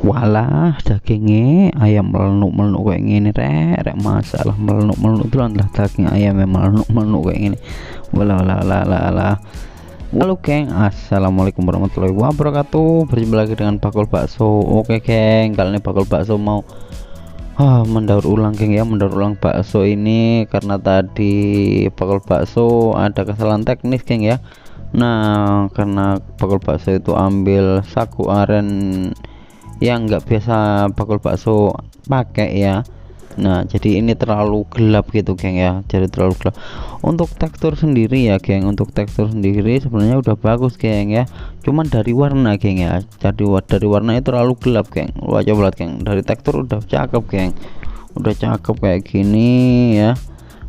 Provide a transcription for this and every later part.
Walah dagingnya ayam melenuk-melenuk kayak gini rek masalah melenuk-melenuk tuh lah daging ayam yang melenuk-melenuk kayak gini. Walah walah walah walah walah. Halo geng, assalamualaikum warahmatullahi wabarakatuh. Berjumpa lagi dengan Bakul Bakso. Oke geng, kali ini Bakul Bakso mau mendaur ulang geng ya, mendaur ulang bakso ini karena tadi Bakul Bakso ada kesalahan teknis geng ya. Nah, karena Bakul Bakso itu ambil sagu aren yang nggak biasa Bakul Bakso pakai ya. Nah, jadi ini terlalu gelap gitu geng ya, jadi terlalu gelap. Untuk tekstur sendiri ya geng, untuk tekstur sendiri sebenarnya udah bagus geng ya, cuman dari warna geng ya, dari warna itu terlalu gelap geng. Lu aja lihat geng, dari tekstur udah cakep geng, udah cakep kayak gini ya.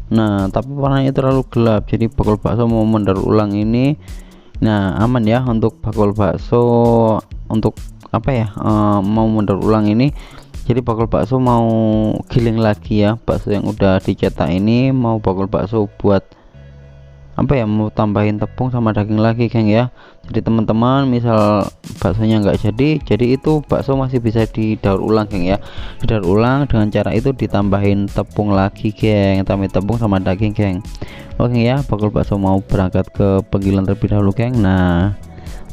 Nah, tapi warnanya terlalu gelap, jadi Bakul Bakso mau mendaur ulang ini. Nah, aman ya untuk Bakul Bakso, untuk apa ya, mau mendaur ulang ini. Jadi Bakul Bakso mau giling lagi ya, bakso yang udah dicetak ini mau Bakul Bakso buat apa ya, mau tambahin tepung sama daging lagi geng ya. Jadi teman-teman misal baksonya nggak jadi itu bakso masih bisa didaur ulang geng ya, didaur ulang dengan cara itu ditambahin tepung lagi geng, tambahin tepung sama daging geng. Oke ya, Bakul Bakso mau berangkat ke penggilingan terlebih dahulu geng. Nah,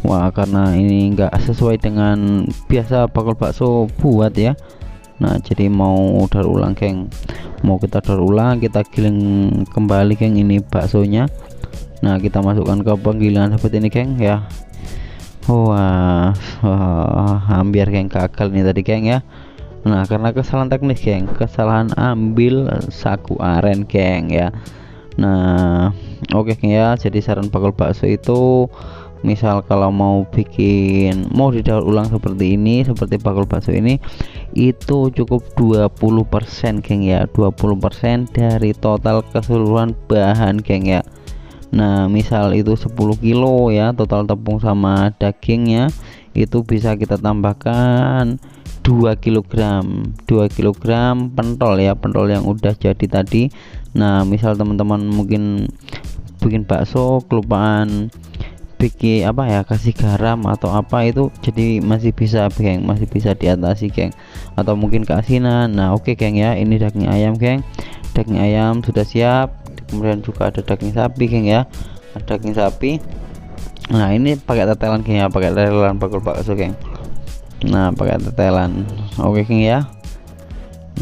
wah karena ini enggak sesuai dengan biasa Bakul Bakso buat ya. Nah, jadi mau daur ulang geng, mau kita daur ulang, kita giling kembali geng ini baksonya. Nah, kita masukkan ke penggilingan seperti ini geng ya. Wah, hampir geng gagal nih tadi geng ya. Nah, karena kesalahan teknis geng, kesalahan ambil sagu aren geng ya. Nah, oke geng ya, jadi saran Bakul Bakso itu misal kalau mau mau didaur ulang seperti ini, seperti Bakul Bakso ini, itu cukup 20% geng ya, 20% dari total keseluruhan bahan geng ya. Nah, misal itu 10 kilo ya total tepung sama dagingnya, itu bisa kita tambahkan 2 kg pentol ya, pentol yang udah jadi tadi. Nah, misal teman-teman mungkin bikin bakso kelupaan bikin apa ya, kasih garam atau apa, itu jadi masih bisa geng, masih bisa diatasi geng, atau mungkin keasinan. Nah, oke geng ya, ini daging ayam geng, daging ayam sudah siap. Kemudian juga ada daging sapi geng ya, ada daging sapi. Nah, ini pakai tetelan geng ya, pakai tetelan Bakul Bakso geng. Nah, pakai tetelan. Oke geng ya.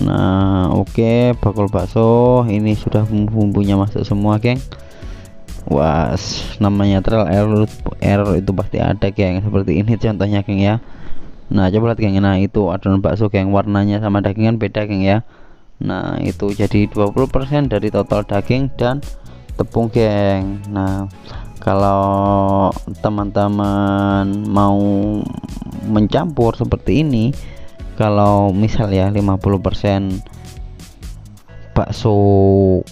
Nah, oke, Bakul Bakso ini sudah bumbunya masuk semua geng. Wah, namanya error itu pasti ada geng, seperti ini contohnya geng ya. Nah, coba lihat geng, nah itu adonan bakso geng, warnanya sama daging kan beda geng ya. Nah, itu jadi 20% dari total daging dan tepung geng. Nah, kalau teman-teman mau mencampur seperti ini, kalau misal ya 50% bakso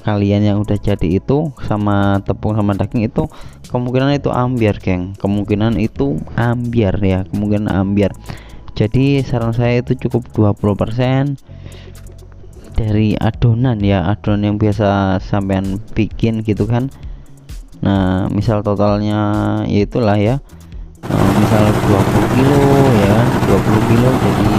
kalian yang udah jadi itu sama tepung sama daging, itu kemungkinan itu ambiar geng, kemungkinan itu ambiar ya, kemungkinan ambiar. Jadi saran saya itu cukup 20% dari adonan ya, adonan yang biasa sampean bikin gitu kan. Nah, misal totalnya ya itulah ya, misal 20 kilo ya, 20 kilo jadi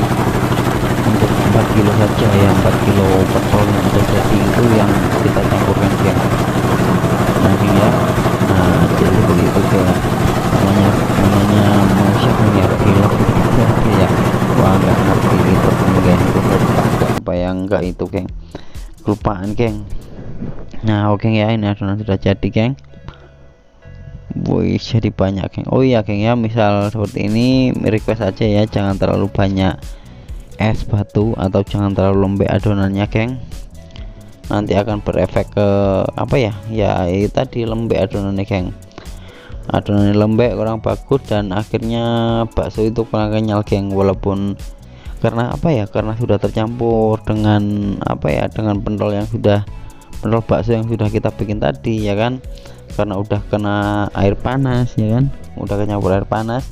untuk 4 kilo saja ya, 4 kilo pentol yang udah jadi itu yang kita campurkan geng. Nah ini ya, nah jadi seperti itu geng, namanya mau chef ya, film ya. Wah, nggak ngerti itu geng, itu apa yang enggak itu geng, kelupaan geng. Nah, oke ya, ini adonan sudah jadi geng. Woi, jadi banyak geng. Oh iya geng ya, misal seperti ini request aja ya, jangan terlalu banyak es batu atau jangan terlalu lembek adonannya geng, nanti akan berefek ke apa ya, itu tadi lembek adonannya geng, adonannya lembek kurang bagus dan akhirnya bakso itu kurang kenyal geng. Walaupun karena apa ya, karena sudah tercampur dengan apa ya, dengan pentol bakso yang sudah kita bikin tadi ya kan, karena udah kena air panas ya kan, udah kecampur air panas.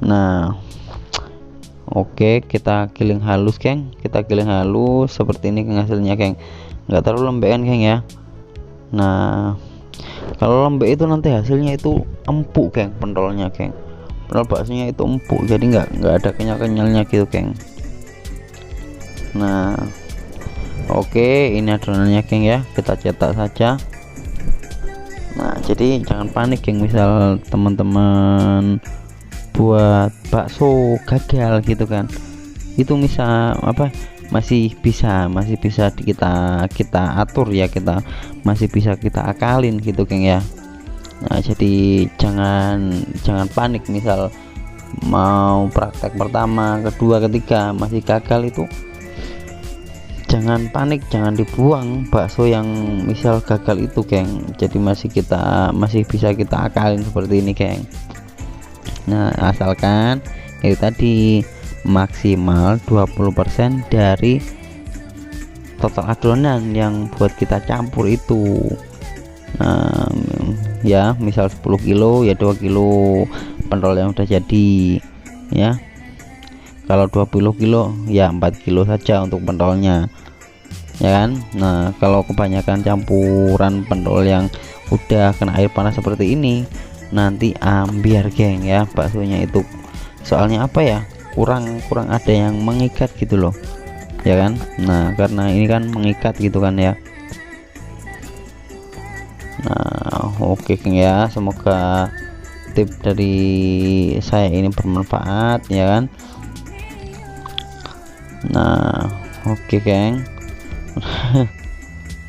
Nah, oke, kita giling halus geng, kita giling halus seperti ini geng, hasilnya geng, nggak terlalu lembek kan geng ya. Nah, kalau lembek itu nanti hasilnya itu empuk geng, pentolnya geng, padahal baksonya itu empuk, jadi nggak ada kenyal-kenyalnya gitu geng. Nah oke, ini adonannya geng ya, kita cetak saja. Nah jadi jangan panik geng, misal teman-teman buat bakso gagal gitu kan, itu misal apa, masih bisa kita atur ya, kita masih bisa kita akalin gitu geng ya. Nah jadi jangan panik, misal mau praktek pertama, kedua, ketiga masih gagal, itu jangan panik, jangan dibuang bakso yang misal gagal itu geng. Jadi masih bisa kita akalin seperti ini geng. Nah asalkan itu tadi maksimal 20% dari total adonan yang buat kita campur itu. Nah ya misal 10 kilo ya 2 kilo pentol yang udah jadi ya. Kalau 20 kilo ya 4 kilo saja untuk pentolnya ya kan. Nah kalau kebanyakan campuran pentol yang udah kena air panas seperti ini, nanti ambiar geng ya baksonya itu. Soalnya apa ya, kurang ada yang mengikat gitu loh ya kan. Nah karena ini kan mengikat gitu kan ya. Nah oke geng ya, semoga tip dari saya ini bermanfaat ya kan. Nah oke geng.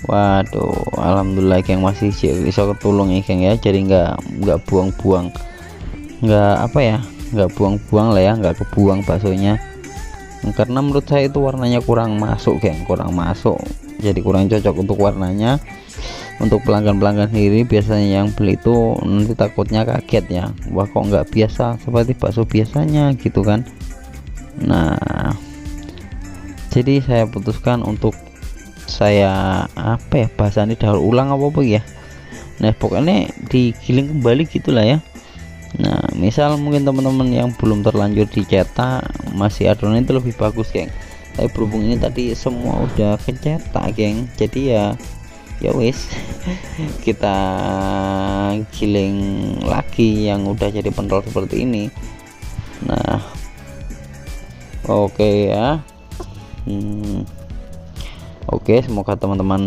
Waduh alhamdulillah geng, masih bisa ketulung ya geng ya, jadi nggak buang-buang, nggak apa ya, nggak buang-buang lah ya, nggak kebuang baksonya. Karena menurut saya itu warnanya kurang masuk geng, kurang masuk, jadi kurang cocok untuk warnanya. Untuk pelanggan-pelanggan sendiri biasanya yang beli itu nanti takutnya kaget ya, wah kok nggak biasa seperti bakso biasanya gitu kan. Nah jadi saya putuskan untuk saya apa ya, bahasanya daur ulang apa ya. Nah pokoknya digiling kembali gitulah ya. Nah misal mungkin teman-teman yang belum terlanjur dicetak, masih adonan itu lebih bagus geng, tapi berhubung ini tadi semua udah kecetak geng, jadi ya wis kita giling lagi yang udah jadi pentol seperti ini. Nah oke ya. Oke, semoga teman-teman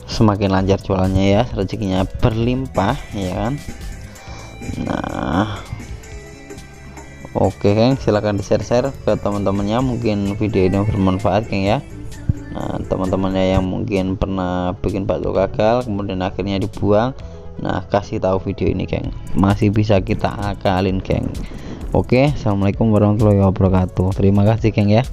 semakin lancar jualannya ya, rezekinya berlimpah ya kan. Nah oke geng, silahkan di share ke teman-temannya, mungkin video ini bermanfaat geng ya. Nah teman-temannya yang mungkin pernah bikin bakso gagal kemudian akhirnya dibuang, nah kasih tahu video ini geng, masih bisa kita akalin geng. Oke, assalamualaikum warahmatullahi wabarakatuh, terima kasih geng ya.